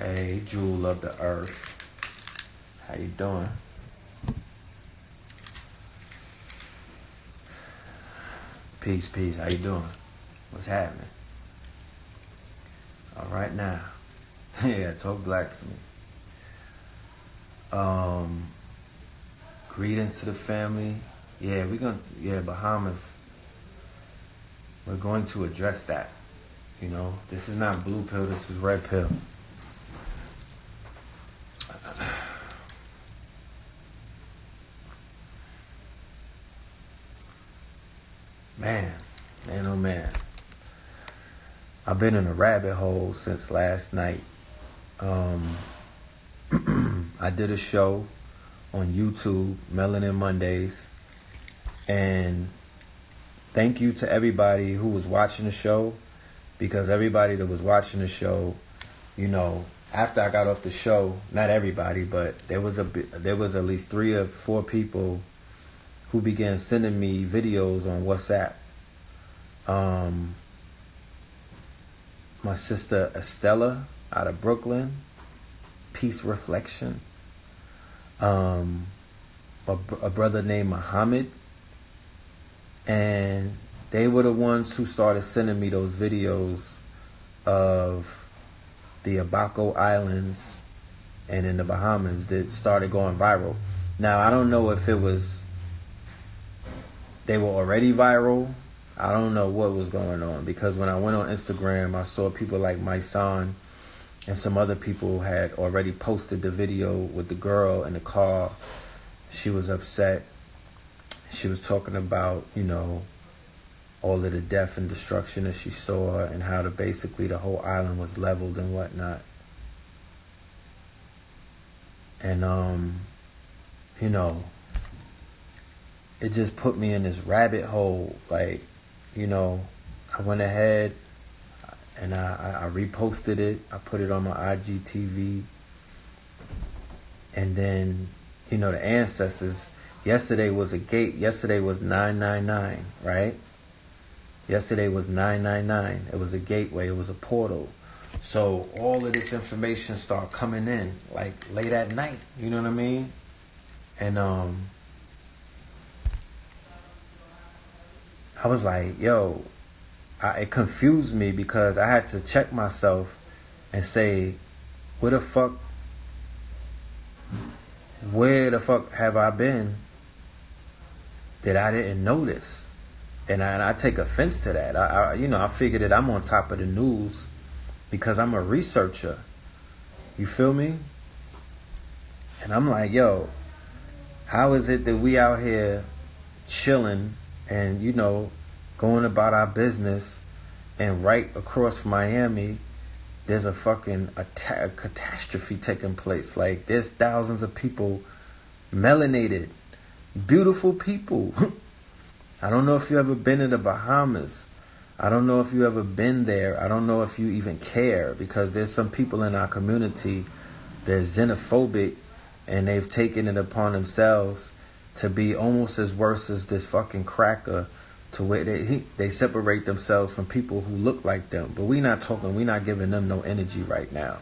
Hey, jewel of the earth. How you doing? Peace, peace. How you doing? What's happening? All right now. Yeah, talk black to me. Greetings to the family. Yeah, Bahamas. We're going to address that. You know, this is not blue pill, this is red pill. Man, oh man. I've been in a rabbit hole since last night. I did a show on YouTube, Melanin Mondays, and thank you to everybody who was watching the show, because everybody that was watching the show, you know, after I got off the show, not everybody, but there was at least 3 or 4 people who began sending me videos on WhatsApp. My sister Estella out of Brooklyn, Peace Reflection. A brother named Muhammad. And they were the ones who started sending me those videos of the Abaco Islands and in the Bahamas that started going viral. Now, I don't know if they were already viral. I don't know what was going on, because when I went on Instagram, I saw people like my son and some other people had already posted the video with the girl in the car. She was upset. She was talking about, you know, all of the death and destruction that she saw and how basically the whole island was leveled and whatnot. And, you know, it just put me in this rabbit hole. Like, you know, I went ahead and I reposted it. I put it on my IGTV. And then, you know, the ancestors, yesterday was a gate. Yesterday was 999, right? Yesterday was 999. It was a gateway. It was a portal. So all of this information started coming in, like, late at night. You know what I mean? And, I was like, yo, it confused me, because I had to check myself and say, where the fuck have I been that I didn't notice? And I take offense to that. I figured that I'm on top of the news because I'm a researcher. You feel me? And I'm like, yo, how is it that we out here chilling and, you know, going about our business, and right across from Miami, there's a fucking catastrophe taking place. Like, there's thousands of people, melanated, beautiful people. I don't know if you ever been to the Bahamas. I don't know if you ever been there. I don't know if you even care, because there's some people in our community, they're xenophobic, and they've taken it upon themselves to be almost as worse as this fucking cracker, to where they separate themselves from people who look like them. But we're not giving them no energy right now.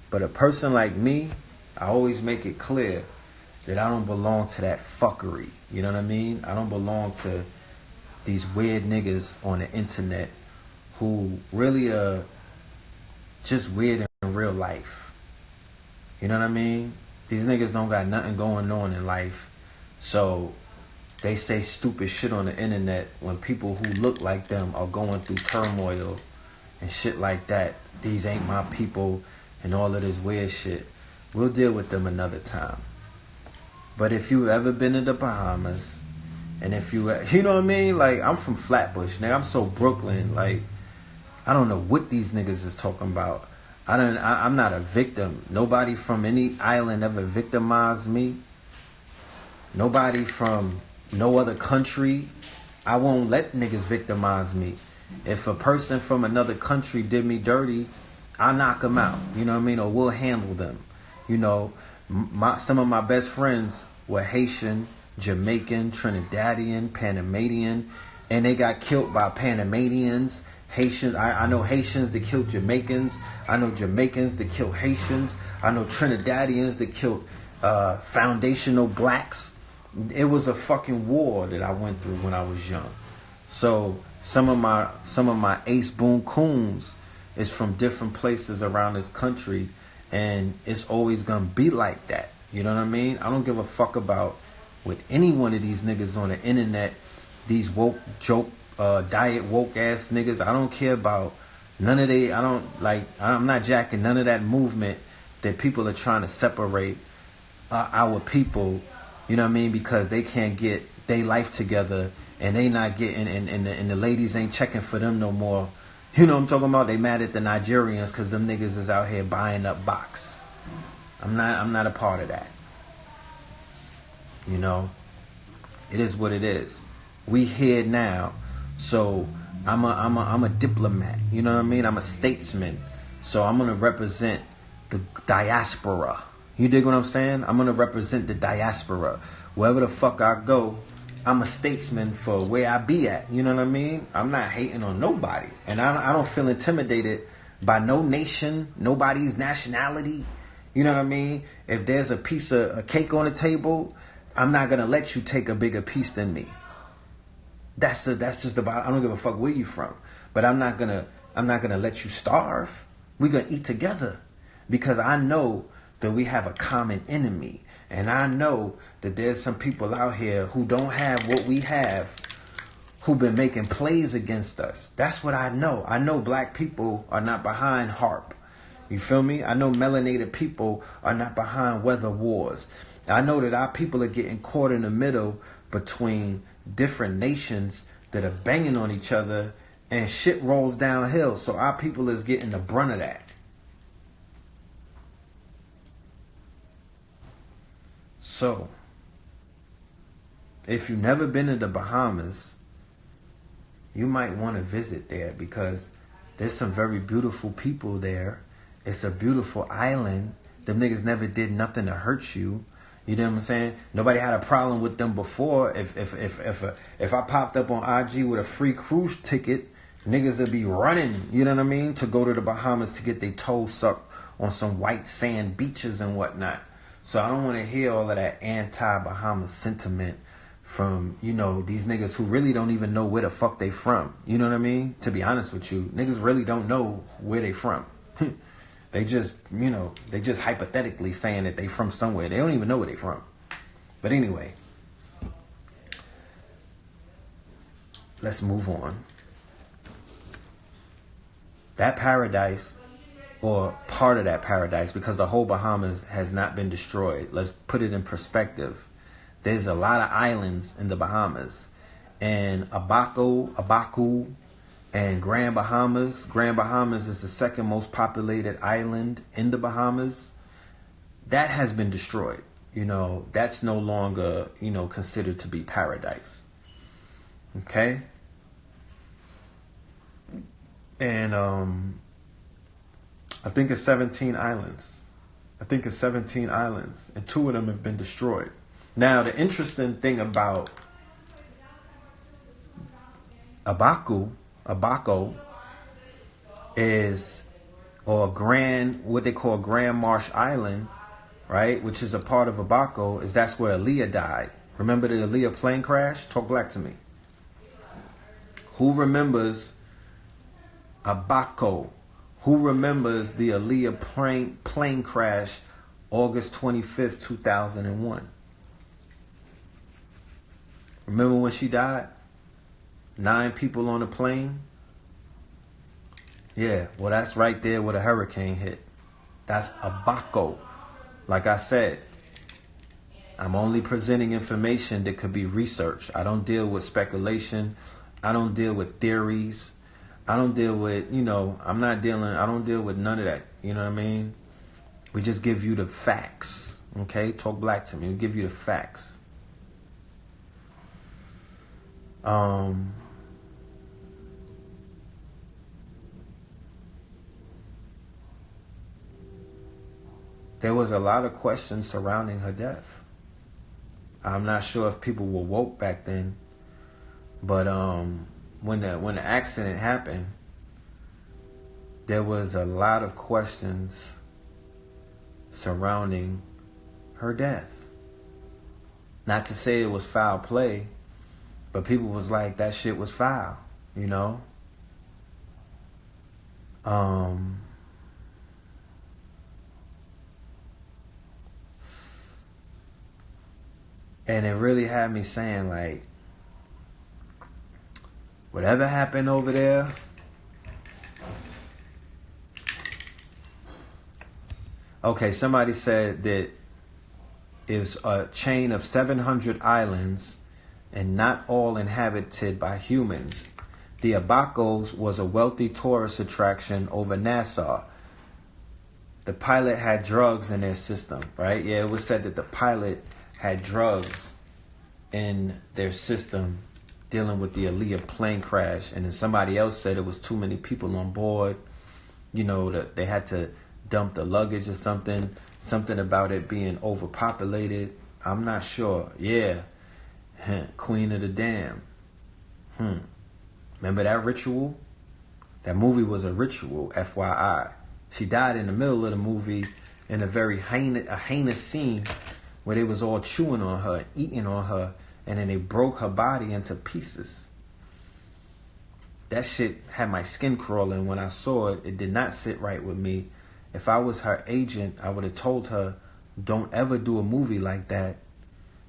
But a person like me, I always make it clear that I don't belong to that fuckery. You know what I mean? I don't belong to these weird niggas on the internet who really are just weird in real life. You know what I mean? These niggas don't got nothing going on in life. So they say stupid shit on the internet when people who look like them are going through turmoil and shit like that. These ain't my people and all of this weird shit. We'll deal with them another time. But if you've ever been to the Bahamas, and if you know what I mean? Like, I'm from Flatbush, nigga. I'm so Brooklyn. Like, I don't know what these niggas is talking about. I'm not a victim. Nobody from any island ever victimized me. Nobody from no other country. I won't let niggas victimize me. If a person from another country did me dirty, I'll knock them out. You know what I mean? Or we'll handle them. You know, some of my best friends were Haitian, Jamaican, Trinidadian, Panamanian, and they got killed by Panamanians, Haitians, I know Haitians that killed Jamaicans. I know Jamaicans that killed Haitians. I know Trinidadians that killed foundational blacks. It was a fucking war that I went through when I was young. So some of my ace boon coons is from different places around this country, and it's always gonna be like that. You know what I mean? I don't give a fuck about with any one of these niggas on the internet, these woke joke diet woke ass niggas. I don't care about none of they. I'm not jacking none of that movement that people are trying to separate our people. You know what I mean? Because they can't get their life together, and they not getting, and the ladies ain't checking for them no more. You know what I'm talking about? They mad at the Nigerians because them niggas is out here buying up box. I'm not a part of that. You know, it is what it is. We here now, so I'm a diplomat. You know what I mean? I'm a statesman, so I'm gonna represent the diaspora. You dig what I'm saying? I'm gonna represent the diaspora wherever the fuck I go. I'm a statesman for where I be at. You know what I mean? I'm not hating on nobody, and I don't feel intimidated by no nation, nobody's nationality. You know what I mean? If there's a piece of a cake on the table, I'm not gonna let you take a bigger piece than me. That's just about. I don't give a fuck where you from, but I'm not gonna let you starve. We're gonna eat together because I know that we have a common enemy, and I know that there's some people out here who don't have what we have, who've been making plays against us. That's what I know. I know black people are not behind HARP. You feel me? I know melanated people are not behind weather wars. I know that our people are getting caught in the middle between different nations that are banging on each other, and shit rolls downhill. So our people is getting the brunt of that. So, if you've never been to the Bahamas, you might want to visit there because there's some very beautiful people there. It's a beautiful island. Them niggas never did nothing to hurt you. You know what I'm saying? Nobody had a problem with them before. If I popped up on IG with a free cruise ticket, niggas would be running, you know what I mean, to go to the Bahamas to get their toes sucked on some white sand beaches and whatnot. So I don't want to hear all of that anti-Bahamas sentiment from, you know, these niggas who really don't even know where the fuck they from. You know what I mean? To be honest with you, niggas really don't know where they from. They just, you know, they just hypothetically saying that they from somewhere. They don't even know where they from. But anyway, let's move on. That paradise, or part of that paradise, because the whole Bahamas has not been destroyed. Let's put it in perspective. There's a lot of islands in the Bahamas. And Abaco, and Grand Bahamas. Grand Bahamas is the second most populated island in the Bahamas. That has been destroyed. You know, that's no longer, you know, considered to be paradise. Okay? And I think it's 17 islands. And 2 of them have been destroyed. Now, the interesting thing about Abaco is, or what they call Grand Marsh Island, right, which is a part of Abaco, is that's where Aaliyah died. Remember the Aaliyah plane crash? Talk black to me. Who remembers Abaco? Who remembers the Aaliyah plane crash August 25th, 2001? Remember when she died? 9 people on the plane. Yeah, well, that's right there where the hurricane hit. That's Abaco. Like I said, I'm only presenting information that could be researched. I don't deal with speculation. I don't deal with theories. I don't deal with, I don't deal with none of that. You know what I mean? We just give you the facts. Okay? Talk black to me. We give you the facts. There was a lot of questions surrounding her death. I'm not sure if people were woke back then, but when the accident happened, there was a lot of questions surrounding her death. Not to say it was foul play, but people was like, that shit was foul, you know? And it really had me saying, like, whatever happened over there, okay, somebody said that it was a chain of 700 islands and not all inhabited by humans. The Abacos was a wealthy tourist attraction over Nassau. The pilot had drugs in their system, right? Yeah, it was said that the pilot had drugs in their system dealing with the Aaliyah plane crash. And then somebody else said it was too many people on board. You know, that they had to dump the luggage or something. Something about it being overpopulated. I'm not sure. Yeah. Queen of the Damned. Remember that ritual? That movie was a ritual, FYI. She died in the middle of the movie in a very heinous scene where they was all chewing on her, eating on her, and then they broke her body into pieces. That shit had my skin crawling when I saw it. It did not sit right with me. If I was her agent, I would have told her, don't ever do a movie like that.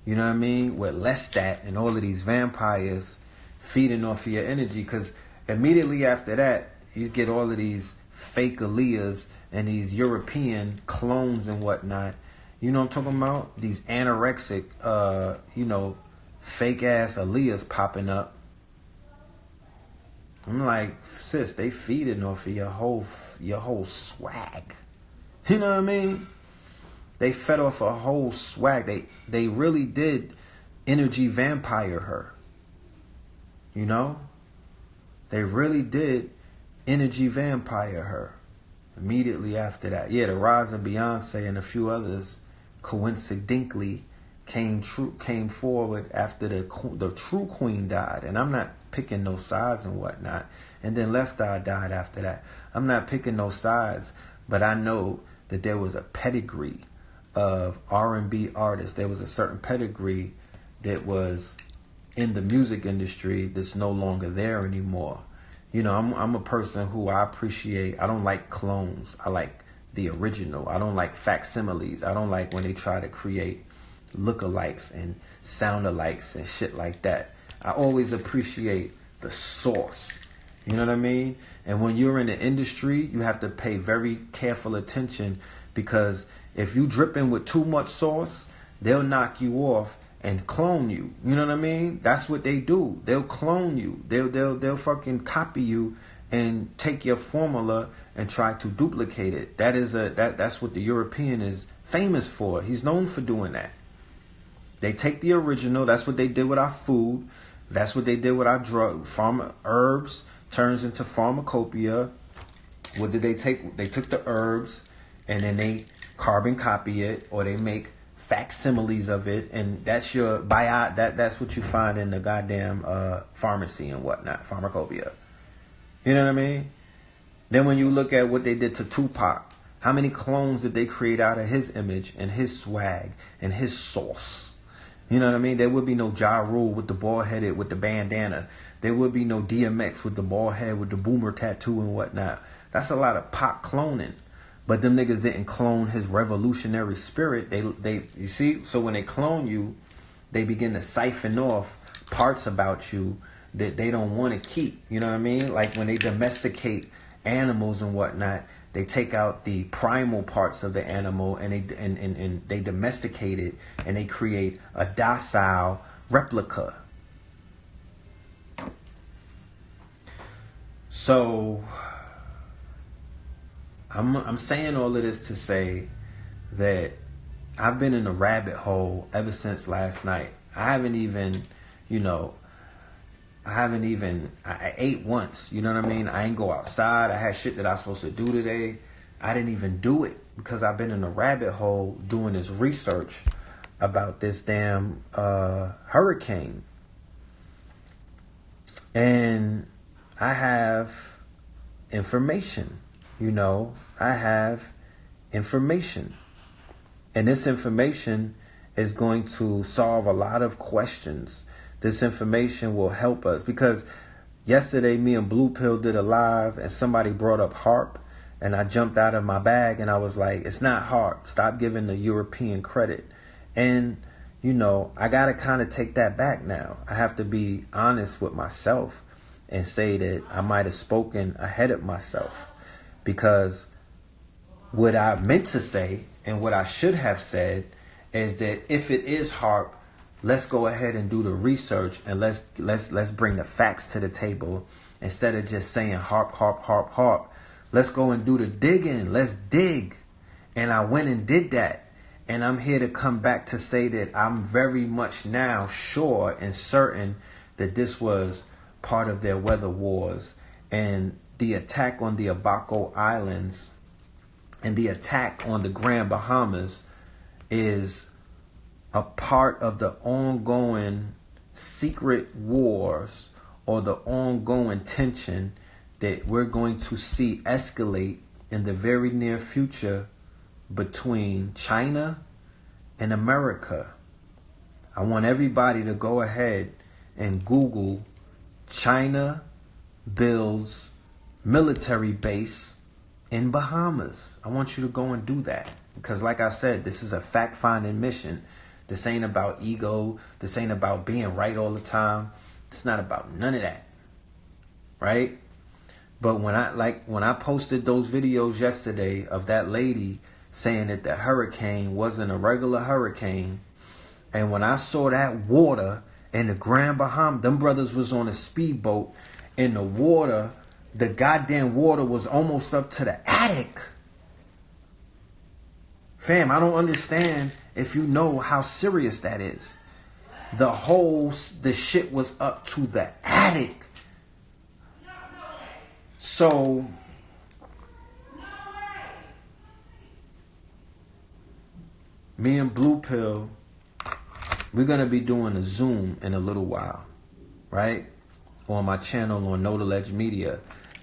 You know what I mean? With Lestat and all of these vampires feeding off of your energy. Because immediately after that, you get all of these fake Aaliyahs and these European clones and whatnot. You know what I'm talking about? These anorexic, fake ass Aaliyahs popping up. I'm like, sis, they feeding off of your whole swag. You know what I mean? They fed off a whole swag. They really did energy vampire her. You know? They really did energy vampire her. Immediately after that. Yeah, the rise of Beyonce and a few others coincidentally came forward after the true queen died. And I'm not picking no sides and whatnot. And then Left Eye died after that. I'm not picking no sides, but I know that there was a pedigree of R&B artists. There was a certain pedigree that was in the music industry that's no longer there anymore. You know, I'm a person who I appreciate. I don't like clones. I like the original. I don't like facsimiles. I don't like when they try to create lookalikes and sound-alikes and shit like that. I always appreciate the source. You know what I mean? And when you're in the industry, you have to pay very careful attention, because if you drip in with too much sauce, they'll knock you off and clone you. You know what I mean? That's what they do. They'll clone you. They'll fucking copy you and take your formula and try to duplicate it. That's what the European is famous for. He's known for doing that. They take the original. That's what they did with our food. That's what they did with our drug. Herbs turns into pharmacopoeia. What did they take? They took the herbs and then they carbon copy it, or they make facsimiles of it, and that's that's what you find in the goddamn pharmacy and whatnot, pharmacopoeia. You know what I mean? Then when you look at what they did to Tupac, how many clones did they create out of his image and his swag and his sauce? You know what I mean? There would be no Ja Rule with the bald headed with the bandana. There would be no DMX with the bald head with the boomer tattoo and whatnot. That's a lot of Pac cloning. But them niggas didn't clone his revolutionary spirit. They you see? So when they clone you, they begin to siphon off parts about you that they don't want to keep. You know what I mean? Like when they domesticate animals and whatnot, they take out the primal parts of the animal and they domesticate it, and they create a docile replica. So I'm saying all of this to say that I've been in a rabbit hole ever since last night. I ate once, you know what I mean? I ain't go outside. I had shit that I was supposed to do today. I didn't even do it because I've been in a rabbit hole doing this research about this damn hurricane. And I have information I have information. And this information is going to solve a lot of questions. This information will help us because yesterday me and Blue Pill did a live and somebody brought up HARP and I jumped out of my bag and I was like, it's not HARP. Stop giving the European credit. And, I got to kind of take that back now. I have to be honest with myself and say that I might have spoken ahead of myself because what I meant to say and what I should have said is that if it is HARP, let's go ahead and do the research and let's bring the facts to the table instead of just saying HARP, HARP, HARP, HARP. Let's go and do the digging. Let's dig. And I went and did that. And I'm here to come back to say that I'm very much now sure and certain that this was part of their weather wars and the attack on the Abaco Islands and the attack on the Grand Bahamas is a part of the ongoing secret wars or the ongoing tension that we're going to see escalate in the very near future between China and America. I want everybody to go ahead and Google China builds military base in Bahamas. I want you to go and do that. Because like I said, this is a fact-finding mission. This ain't about ego. This ain't about being right all the time. It's not about none of that. Right? But when I posted those videos yesterday of that lady saying that the hurricane wasn't a regular hurricane, and when I saw that water in the Grand Bahamas, them brothers was on a speedboat in the water, the goddamn water was almost up to the attic. Fam, I don't understand if you know how serious that is. The shit was up to the attic. So me and Blue Pill, we're going to be doing a Zoom in a little while, right? On my channel on Know the Ledge Media.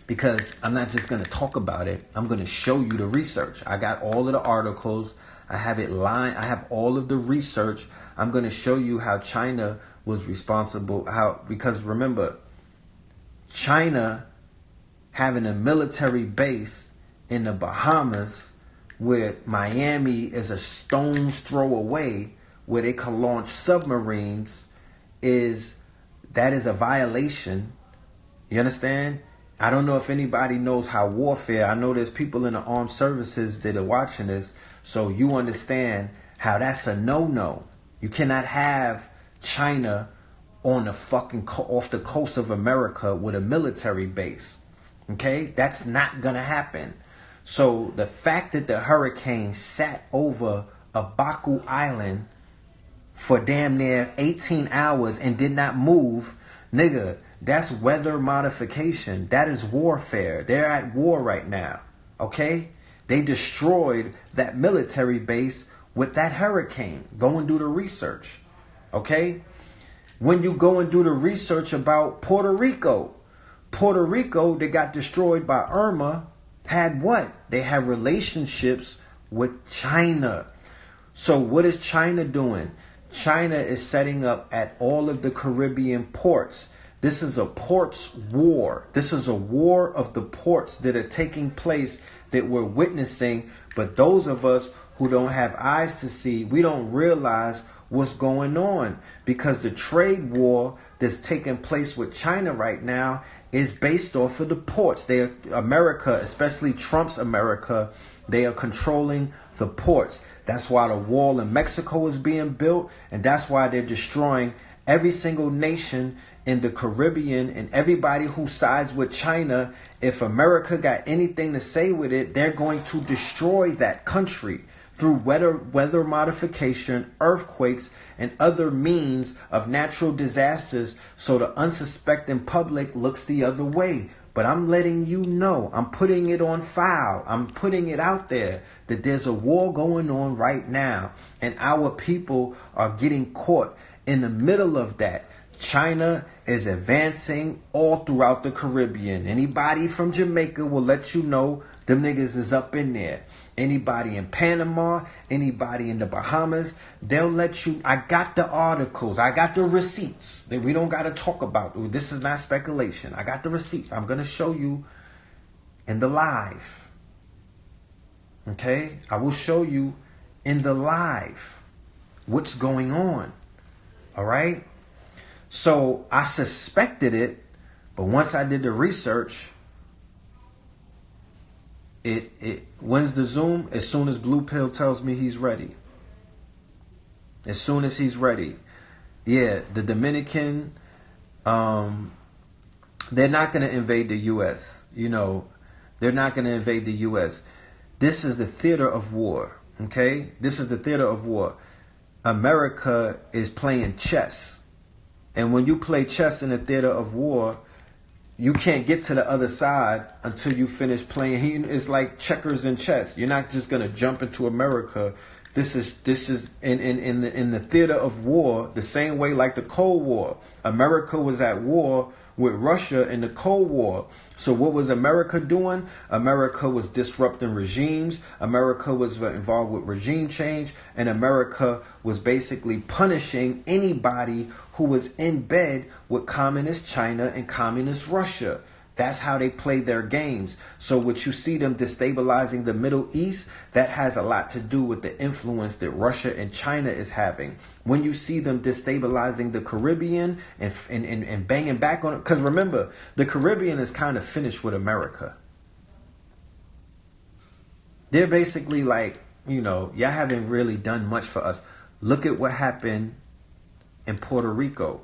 Because I'm not just going to talk about it. I'm going to show you the research. I got all of the articles. I have it lined. I have all of the research. I'm going to show you how China was responsible. Because remember, China having a military base in the Bahamas where Miami is a stone's throw away, where they can launch submarines, that is a violation. You understand? I don't know if anybody knows how warfare. I know there's people in the armed services that are watching this, so you understand how that's a no-no. You cannot have China on the fucking off the coast of America with a military base. Okay? That's not gonna happen. So the fact that the hurricane sat over Abaco Island for damn near 18 hours and did not move, nigga, that's weather modification. That is warfare. They're at war right now. Okay? They destroyed that military base with that hurricane. Go and do the research. Okay? When you go and do the research about Puerto Rico, they got destroyed by Irma, had what? They had relationships with China. So what is China doing? China is setting up at all of the Caribbean ports. This is a ports war. This is a war of the ports that are taking place that we're witnessing. But those of us who don't have eyes to see, we don't realize what's going on. Because the trade war that's taking place with China right now is based off of the ports. America, especially Trump's America, they are controlling the ports. That's why the wall in Mexico is being built. And that's why they're destroying every single nation in the Caribbean and everybody who sides with China. If America got anything to say with it, they're going to destroy that country through weather modification, earthquakes, and other means of natural disasters, so the unsuspecting public looks the other way. But I'm letting you know, I'm putting it on file, I'm putting it out there that there's a war going on right now, and our people are getting caught in the middle of that. China is advancing all throughout the Caribbean. Anybody from Jamaica will let you know Them niggas is up in there. Anybody in Panama, anybody in the Bahamas, they'll let you. I got the articles. I got the receipts that we don't got to talk about. This is not speculation. I got the receipts. I'm going to show you in the live. Okay? I will show you in the live what's going on. All right? So I suspected it, but once I did the research, when's the Zoom? As soon as Blue Pill tells me he's ready. As soon as he's ready. Yeah, the Dominican, they're not going to invade the U.S. You know, they're not going to invade the U.S. This is the theater of war, okay? This is the theater of war. America is playing chess. And when you play chess in the theater of war, you can't get to the other side until you finish playing. It's like checkers and chess. You're not just going to jump into America. This is in the theater of war, the same way like the Cold War. America was at war with Russia in the Cold War. So what was America doing? America was disrupting regimes. America was involved with regime change. And America was basically punishing anybody who was in bed with communist China and communist Russia. That's how they play their games. So what you see them destabilizing the Middle East, that has a lot to do with the influence that Russia and China is having. When you see them destabilizing the Caribbean and banging back on it, because remember, the Caribbean is kind of finished with America. They're basically like, you know, y'all haven't really done much for us. Look at what happened in Puerto Rico.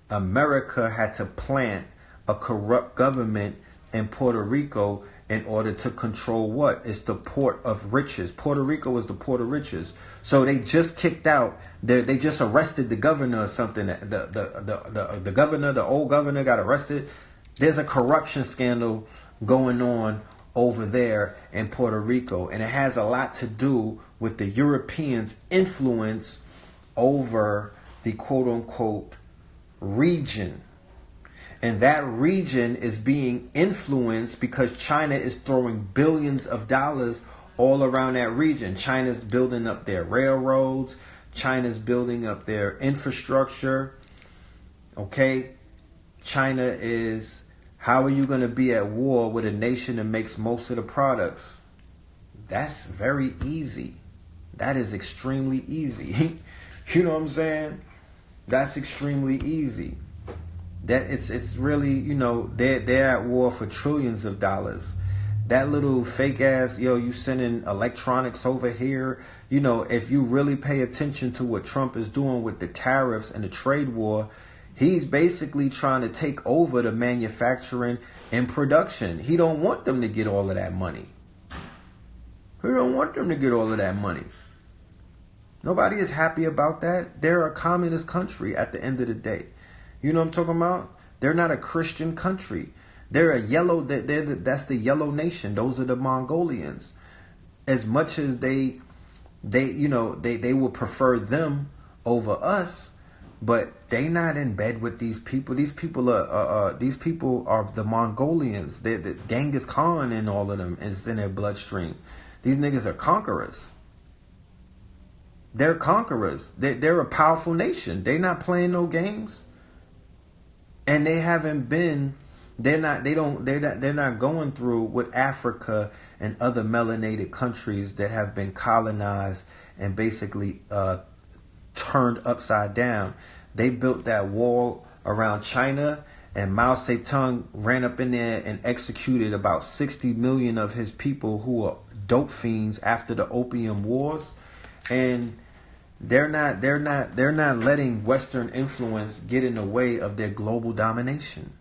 America had to plant a corrupt government in Puerto Rico in order to control what? It's the port of riches. Puerto Rico is the port of riches. So they just kicked out. They just arrested the governor or something. The governor, the old governor, got arrested. There's a corruption scandal going on over there in Puerto Rico, and it has a lot to do with the Europeans' influence over the quote-unquote region. And that region is being influenced because China is throwing billions of dollars all around that region. China's building up their railroads. China's building up their infrastructure. Okay? China is, how are you going to be at war with a nation that makes most of the products? That's very easy. That is extremely easy. You know what I'm saying? That's extremely easy. That it's really, you know, they're at war for trillions of dollars. That little fake ass, you sending electronics over here. You know, if you really pay attention to what Trump is doing with the tariffs and the trade war, he's basically trying to take over the manufacturing and production. He don't want them to get all of that money. He don't want them to get all of that money. Nobody is happy about that. They're a communist country at the end of the day. You know what I'm talking about? They're not a Christian country. They're a yellow. That's the yellow nation. Those are the Mongolians. As much as they will prefer them over us, but they not in bed with these people. These people are the Mongolians. The Genghis Khan and all of them is in their bloodstream. These niggas are conquerors. They're conquerors. They're a powerful nation. They're not playing no games. And they haven't been, they're not going through what Africa and other melanated countries that have been colonized and basically turned upside down. They built that wall around China, and Mao Zedong ran up in there and executed about 60 million of his people who are dope fiends after the Opium Wars. And they're not letting Western influence get in the way of their global domination.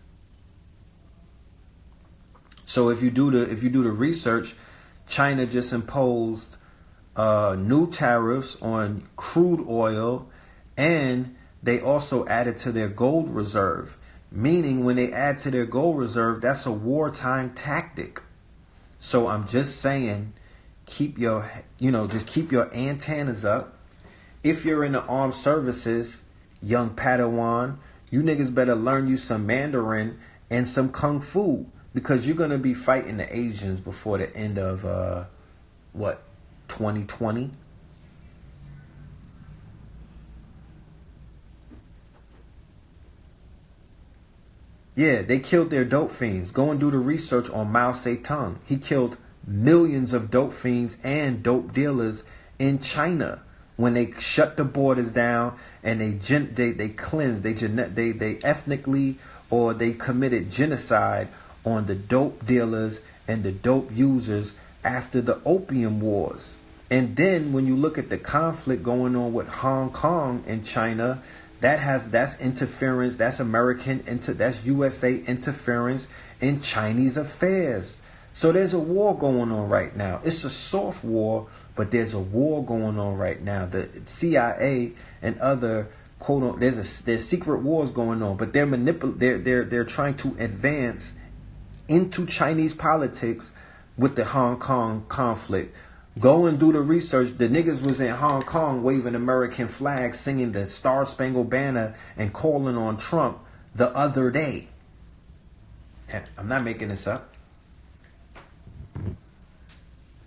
So if you do the research, China just imposed new tariffs on crude oil, and they also added to their gold reserve. Meaning, when they add to their gold reserve, that's a wartime tactic. So I'm just saying, keep your antennas up. If you're in the armed services, young Padawan, you niggas better learn you some Mandarin and some Kung Fu. Because you're going to be fighting the Asians before the end of, 2020? Yeah, they killed their dope fiends. Go and do the research on Mao Zedong. He killed millions of dope fiends and dope dealers in China when they shut the borders down and they cleansed, they ethnically, or they committed genocide on the dope dealers and the dope users after the Opium Wars. And then when you look at the conflict going on with Hong Kong and China, that's interference, that's that's USA interference in Chinese affairs. So there's a war going on right now. It's a soft war, but there's a war going on right now. The CIA and other there's secret wars going on, but they're trying to advance into Chinese politics with the Hong Kong conflict. Go and do the research. The niggas was in Hong Kong waving American flags, singing the Star Spangled Banner and calling on Trump the other day. And I'm not making this up.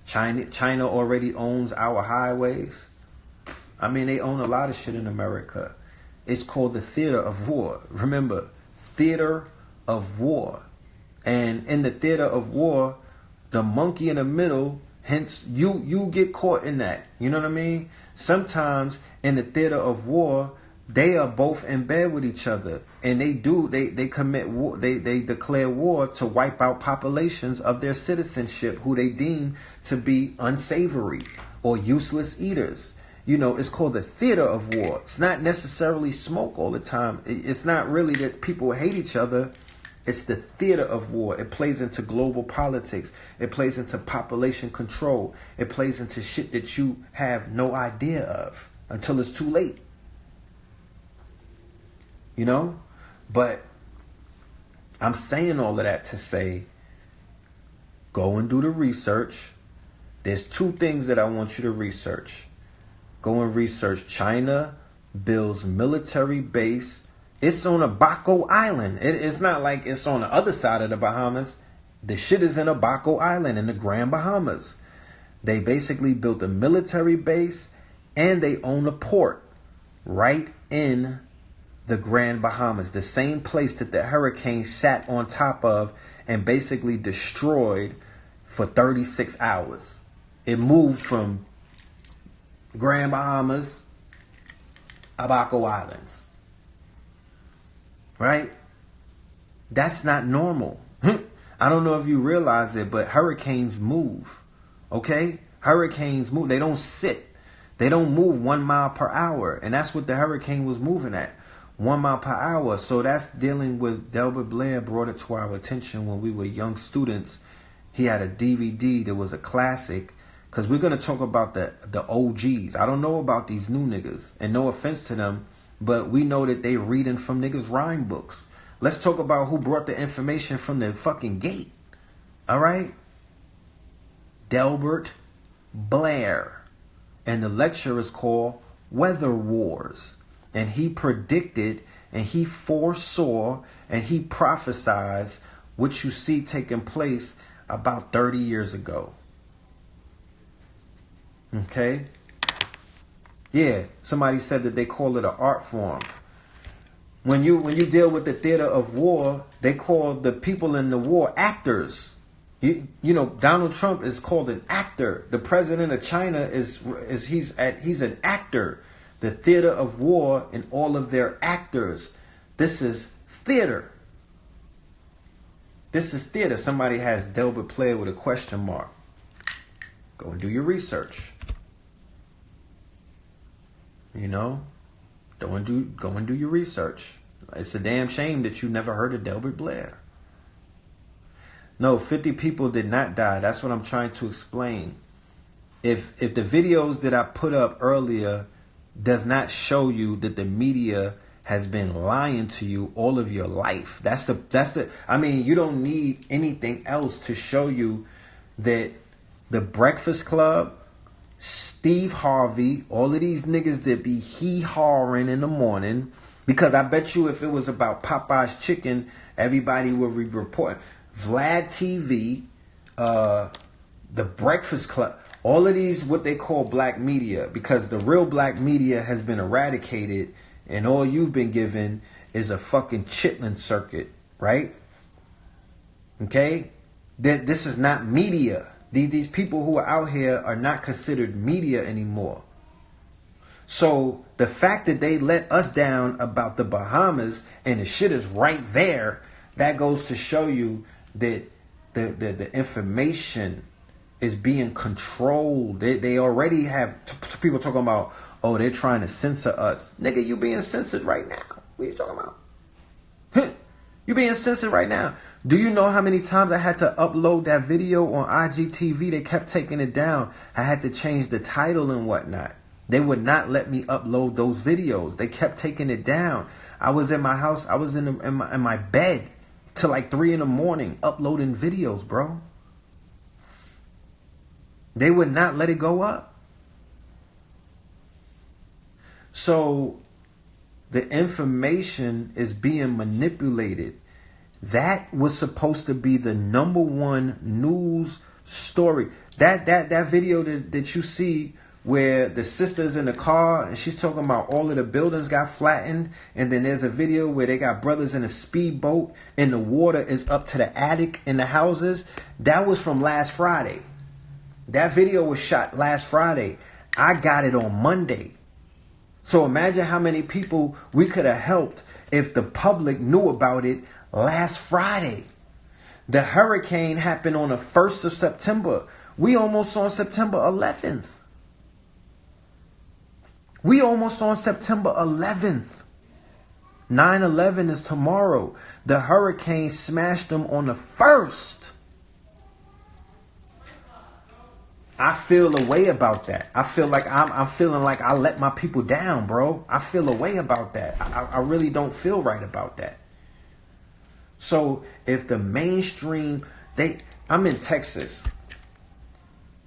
China already owns our highways. I mean, they own a lot of shit in America. It's called the theater of war. Remember, theater of war. And in the theater of war, the monkey in the middle, hence you get caught in that. You know what I mean? Sometimes in the theater of war, they are both in bed with each other, and they commit war. They declare war to wipe out populations of their citizenship who they deem to be unsavory or useless eaters. You know, it's called the theater of war. It's not necessarily smoke all the time. It's not really that people hate each other. It's the theater of war. It plays into global politics. It plays into population control. It plays into shit that you have no idea of until it's too late. You know? But I'm saying all of that to say, go and do the research. There's two things that I want you to research. Go and research China builds military base. It's on Abaco Island. It's not like it's on the other side of the Bahamas. The shit is in Abaco Island in the Grand Bahamas. They basically built a military base and they own a port right in the Grand Bahamas. The same place that the hurricane sat on top of and basically destroyed for 36 hours. It moved from Grand Bahamas, Abaco Islands. Right? That's not normal. I don't know if you realize it, but hurricanes move. Okay? Hurricanes move. They don't sit. They don't move 1 mile per hour. And that's what the hurricane was moving at. 1 mile per hour. So that's dealing with Delbert Blair brought it to our attention when we were young students. He had a DVD that was a classic. Because we're going to talk about the OGs. I don't know about these new niggas. And no offense to them, but we know that they reading from niggas' rhyme books. Let's talk about who brought the information from the fucking gate. All right? Delbert Blair. And the lecture is called Weather Wars. And he predicted and he foresaw and he prophesied what you see taking place about 30 years ago. Okay? Yeah, somebody said that they call it an art form. When you deal with the theater of war, they call the people in the war actors. You know, Donald Trump is called an actor. The president of China he's an actor. The theater of war and all of their actors. This is theater. This is theater. Somebody has Delbert Player with a question mark. Go and do your research. You know, go and do your research. It's a damn shame that you never heard of Delbert Blair. No, 50 people did not die. That's what I'm trying to explain. If the videos that I put up earlier does not show you that the media has been lying to you all of your life. That's the I mean, you don't need anything else to show you that the Breakfast Club, Steve Harvey, all of these niggas that be hee-hawing in the morning, because I bet you if it was about Popeye's chicken, everybody would be reporting. Vlad TV, the Breakfast Club, all of these what they call black media, because the real black media has been eradicated and all you've been given is a fucking Chitlin circuit, right? Okay? This is not media. These people who are out here are not considered media anymore. So the fact that they let us down about the Bahamas and the shit is right there, that goes to show you that the information is being controlled. They already have people talking about, oh, they're trying to censor us. Nigga, you being censored right now. What are you talking about? You being censored right now. Do you know how many times I had to upload that video on IGTV? They kept taking it down. I had to change the title and whatnot. They would not let me upload those videos. They kept taking it down. I was in my house. I was in my bed till like 3 a.m. uploading videos, bro. They would not let it go up. So the information is being manipulated. That was supposed to be the #1 news story. That video that you see where the sister's in the car and she's talking about all of the buildings got flattened, and then there's a video where they got brothers in a speedboat and the water is up to the attic in the houses. That was from last Friday. That video was shot last Friday. I got it on Monday. So imagine how many people we could have helped if the public knew about it last Friday. The hurricane happened on the 1st of September. We almost on September 11th. We almost on September 11th. 9/11 is tomorrow. The hurricane smashed them on the 1st. I feel a way about that. I feel like I'm feeling like I let my people down, bro. I feel a way about that. I really don't feel right about that. So if the mainstream, I'm in Texas.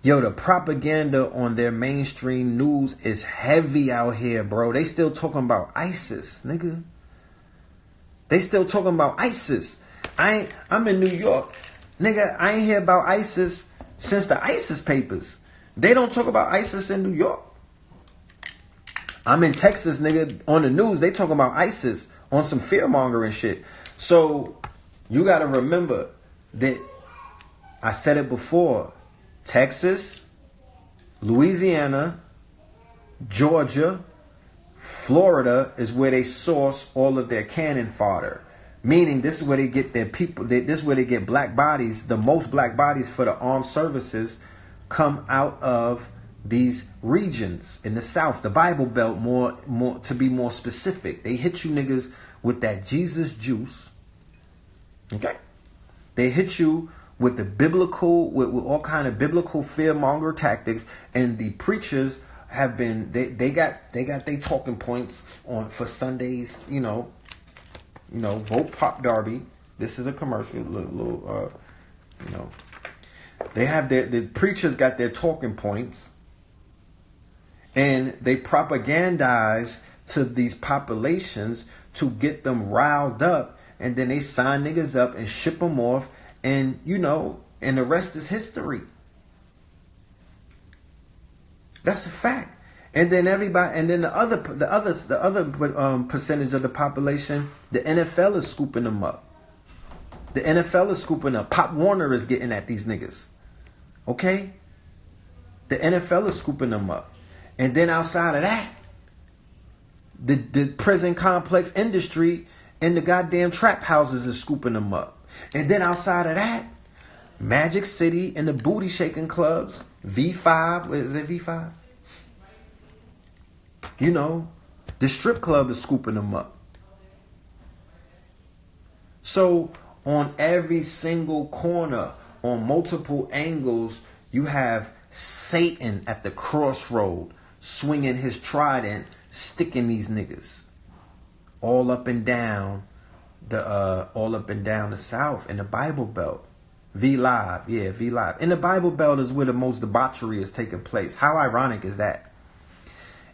Yo, the propaganda on their mainstream news is heavy out here, bro. They still talking about ISIS, nigga. They still talking about ISIS. I'm in New York. Nigga, I ain't hear about ISIS since the ISIS papers. They don't talk about ISIS in New York. I'm in Texas, nigga. On the news, they talking about ISIS on some fear-mongering shit. So you got to remember that I said it before. Texas, Louisiana, Georgia, Florida is where they source all of their cannon fodder. Meaning this is where they get their people. This is where they get black bodies. The most black bodies for the armed services come out of these regions in the South, the Bible Belt, more to be more specific. They hit you niggas with that Jesus juice. Okay, they hit you with the biblical, with all kind of biblical fearmonger tactics, and the preachers have been they got their talking points on for Sundays. You know, vote Pop Darby. This is a commercial. They have the preachers got their talking points, and they propagandize to these populations to get them riled up, and then they sign niggas up and ship them off. And and the rest is history. That's a fact. And then everybody, and then the other percentage of the population, the NFL is scooping them up. The NFL is scooping up. Pop Warner is getting at these niggas. Okay? The NFL is scooping them up. And then outside of that, the prison complex industry and the goddamn trap houses is scooping them up. And then outside of that, Magic City and the booty shaking clubs, V5, is it V5? The strip club is scooping them up. So on every single corner, on multiple angles, you have Satan at the crossroad, swinging his trident, sticking these niggas all up and down the South in the Bible Belt. V Live. In the Bible Belt is where the most debauchery is taking place. How ironic is that?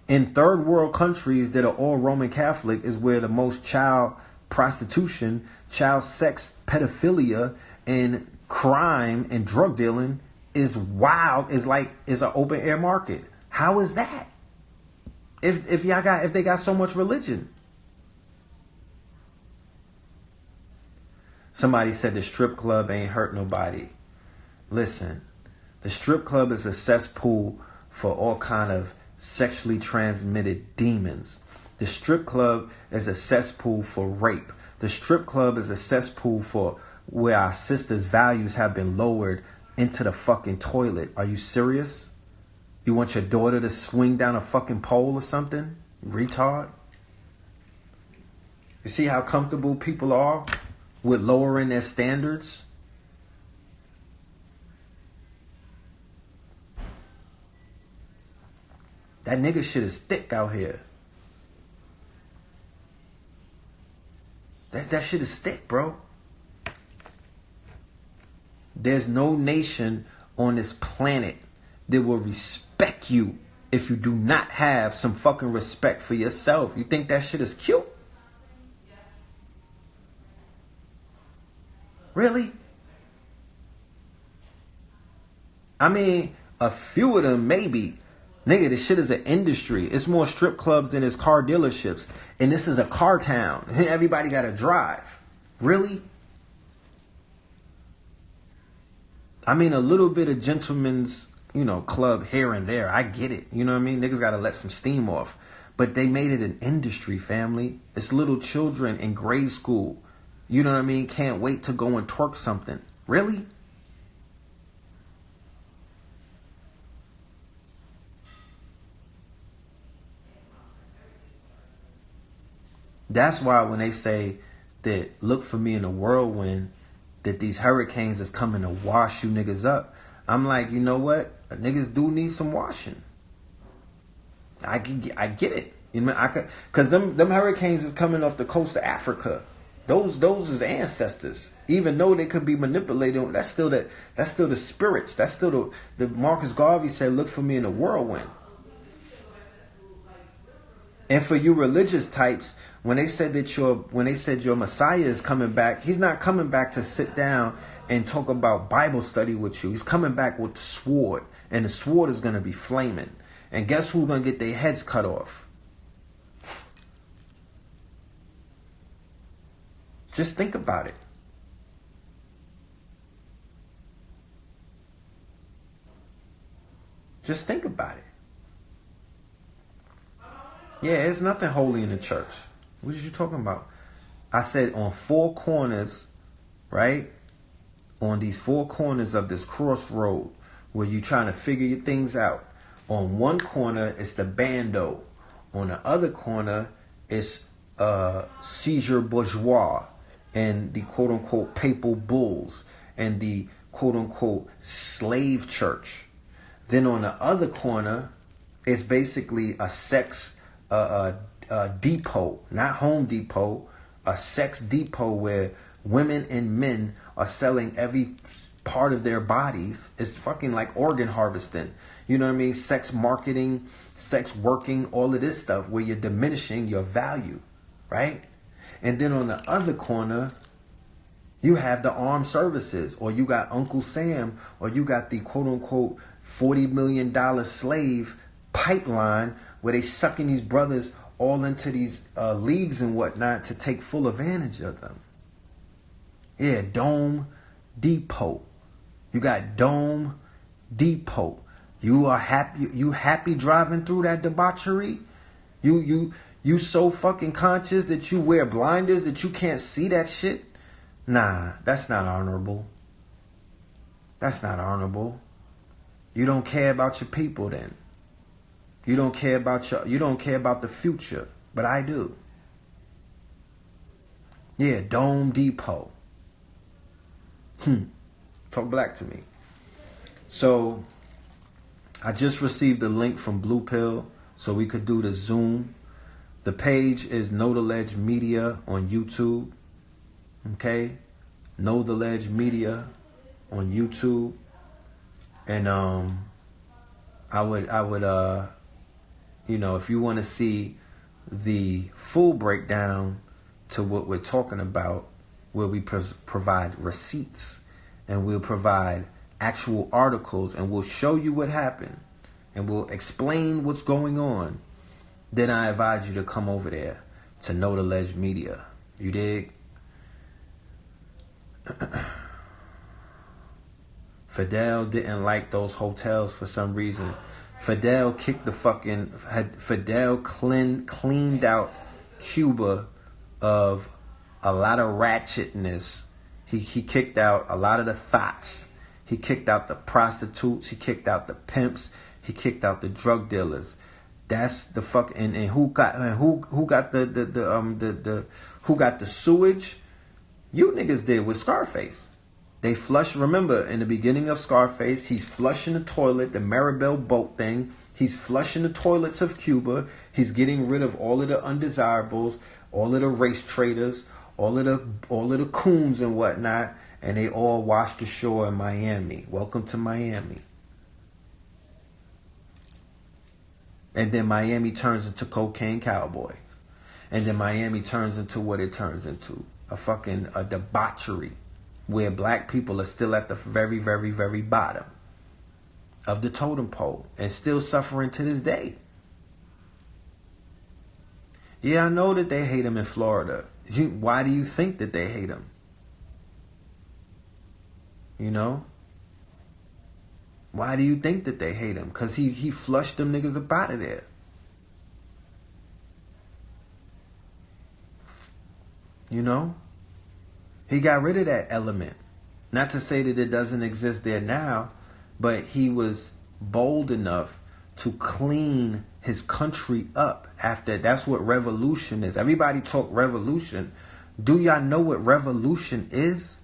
In third world countries that are all Roman Catholic is where the most child prostitution, child sex, pedophilia, in crime and drug dealing is wild. Is an open air market. How is that? If they got so much religion. Somebody said the strip club ain't hurt nobody. Listen, the strip club is a cesspool for all kind of sexually transmitted demons. The strip club is a cesspool for rape. The strip club is a cesspool for where our sisters' values have been lowered into the fucking toilet. Are you serious? You want your daughter to swing down a fucking pole or something? Retard. You see how comfortable people are with lowering their standards? That nigga shit is thick out here. That shit is thick, bro. There's no nation on this planet that will respect you if you do not have some fucking respect for yourself. You think that shit is cute? Really? I mean, a few of them maybe. Nigga, this shit is an industry. It's more strip clubs than it's car dealerships. And this is a car town. Everybody got to drive. Really? I mean, a little bit of gentlemen's, club here and there. I get it. You know what I mean? Niggas got to let some steam off. But they made it an industry, family. It's little children in grade school. You know what I mean? Can't wait to go and twerk something. Really? That's why when they say that look for me in a whirlwind, that these hurricanes is coming to wash you niggas up, I'm like, you know what? Niggas do need some washing. I get it. Cause them hurricanes is coming off the coast of Africa. Those is ancestors. Even though they could be manipulated, that's still the spirits. That's still the Marcus Garvey said, look for me in a whirlwind. And for you religious types, when they said your Messiah is coming back, he's not coming back to sit down and talk about Bible study with you. He's coming back with the sword, and the sword is going to be flaming. And guess who's going to get their heads cut off? Just think about it. Just think about it. Yeah, there's nothing holy in the church. What are you talking about? I said on four corners, right? On these four corners of this crossroad where you're trying to figure your things out. On one corner, it's the bando. On the other corner, it's seizure bourgeois and the quote-unquote papal bulls and the quote-unquote slave church. Then on the other corner, it's basically a sex depot, not Home Depot, a sex depot where women and men are selling every part of their bodies. It's fucking like organ harvesting. You know what I mean? Sex marketing, sex working, all of this stuff where you're diminishing your value, right? And then on the other corner, you have the armed services, or you got Uncle Sam, or you got the quote-unquote $40 million slave pipeline where they sucking these brothers all into these leagues and whatnot to take full advantage of them. Yeah, Dome Depot. You got Dome Depot. You are happy. You happy driving through that debauchery? You so fucking conscious that you wear blinders that you can't see that shit? Nah, that's not honorable. That's not honorable. You don't care about your people then. You don't care about the future, but I do. Yeah, Dome Depot. Talk black to me. So I just received the link from Blue Pill so we could do the Zoom. The page is Know the Ledge Media on YouTube. Okay? Know the Ledge Media on YouTube. And I would if you want to see the full breakdown to what we're talking about, where we provide receipts and we'll provide actual articles and we'll show you what happened and we'll explain what's going on, then I advise you to come over there to Know the Ledge Media. You dig? Fidel didn't like those hotels for some reason. Fidel cleaned out Cuba of a lot of ratchetness. He kicked out a lot of the thots. He kicked out the prostitutes. He kicked out the pimps. He kicked out the drug dealers. That's the fuck. And who got the who got the sewage? You niggas did with Scarface. They flush. Remember, in the beginning of Scarface, he's flushing the toilet, the Maribel boat thing. He's flushing the toilets of Cuba. He's getting rid of all of the undesirables, all of the race traders, all of the coons and whatnot, and they all washed ashore in Miami. Welcome to Miami. And then Miami turns into cocaine cowboys. And then Miami turns into what it turns into. A debauchery. Where black people are still at the very, very, very bottom of the totem pole and still suffering to this day. Yeah, I know that they hate him in Florida. Why do you think that they hate him? You know? Why do you think that they hate him? Because he flushed them niggas up out of there. You know? He got rid of that element. Not to say that it doesn't exist there now, but he was bold enough to clean his country up after. That's what revolution is. Everybody talk revolution. Do y'all know what revolution is?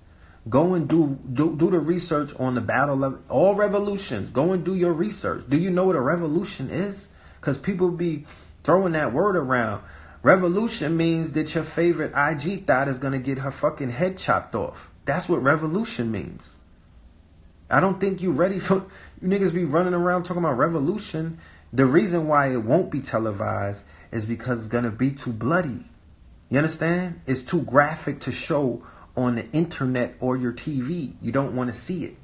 Go and do the research on the battle of all revolutions. Go and do your research. Do you know what a revolution is? Because people be throwing that word around. Revolution means that your favorite IG thought is going to get her fucking head chopped off. That's what revolution means. I don't think you ready for... You niggas be running around talking about revolution. The reason why it won't be televised is because it's going to be too bloody. You understand? It's too graphic to show on the internet or your TV. You don't want to see it.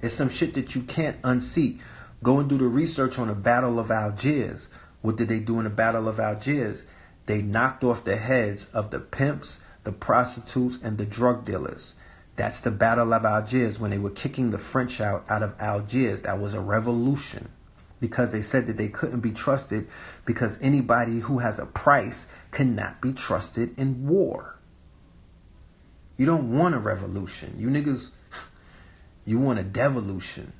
It's some shit that you can't unsee. Go and do the research on the Battle of Algiers. What did they do in the Battle of Algiers? They knocked off the heads of the pimps, the prostitutes, and the drug dealers. That's the Battle of Algiers when they were kicking the French out of Algiers. That was a revolution because they said that they couldn't be trusted because anybody who has a price cannot be trusted in war. You don't want a revolution. You niggas, you want a devolution.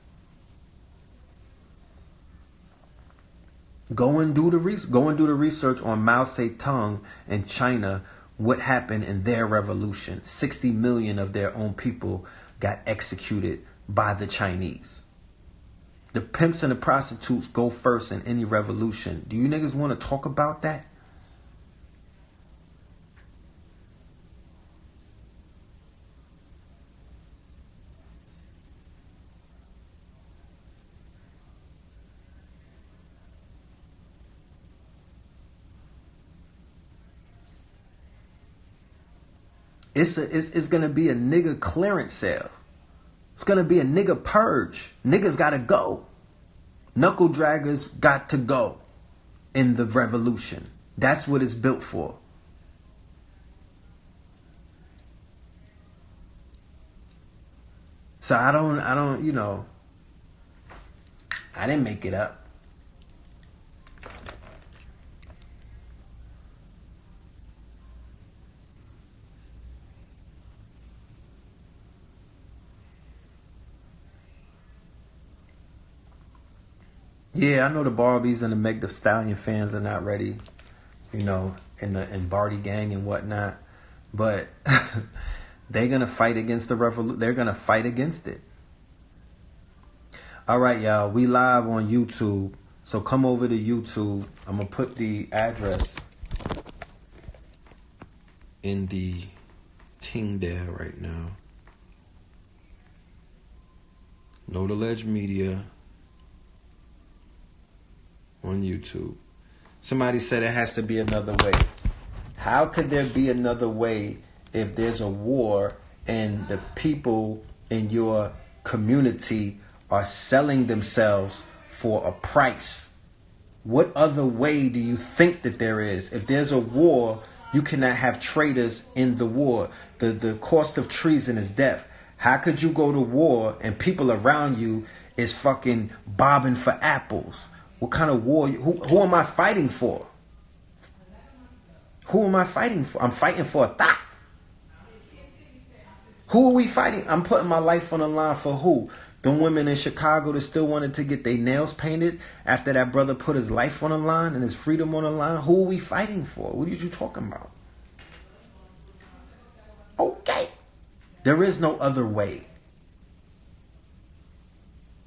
Go and do the research on Mao Zedong and China. What happened in their revolution? 60 million of their own people got executed by the Chinese. The pimps and the prostitutes go first in any revolution. Do you niggas want to talk about that? It's going to be a nigga clearance sale. It's going to be a nigga purge. Niggas got to go. Knuckle draggers got to go in the revolution. That's what it's built for. So I don't, you know, I didn't make it up. Yeah, I know the Barbies and the Meg Thee Stallion fans are not ready, you know, in Barty Gang and whatnot. But they're going to fight against the revolution. They're going to fight against it. All right, y'all. We live on YouTube. So come over to YouTube. I'm going to put the address in the thing there right now. Know the Ledge Media. On YouTube. Somebody said it has to be another way. How could there be another way if there's a war and the people in your community are selling themselves for a price. What other way do you think that there is? If there's a war, you cannot have traitors in the war. The cost of treason is death. How could you go to war and people around you is fucking bobbing for apples? What kind of war? Who am I fighting for? Who am I fighting for? I'm fighting for a thought. Who are we fighting? I'm putting my life on the line for who? Them women in Chicago that still wanted to get their nails painted after that brother put his life on the line and his freedom on the line? Who are we fighting for? What are you talking about? Okay. There is no other way.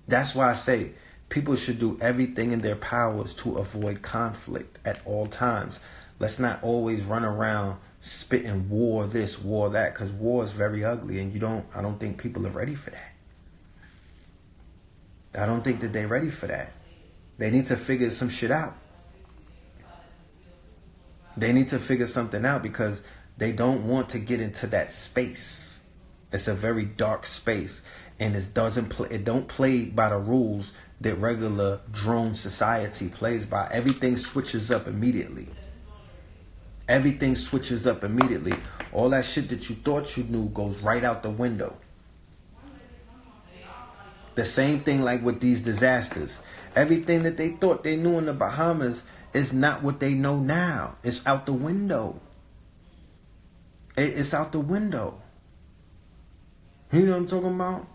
That's why I say people should do everything in their powers to avoid conflict at all times. Let's not always run around spitting war this, war that, because war is very ugly, and I don't think people are ready for that. I don't think that they're ready for that. They need to figure some shit out. They need to figure something out because they don't want to get into that space. It's a very dark space, and it don't play by the rules that regular drone society plays by. Everything switches up immediately. Everything switches up immediately. All that shit that you thought you knew goes right out the window. The same thing like with these disasters. Everything that they thought they knew in the Bahamas is not what they know now. It's out the window. It's out the window. You know what I'm talking about?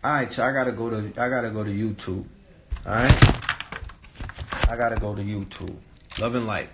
Alright, y'all, I gotta go to YouTube. Alright? I gotta go to YouTube. Love and light.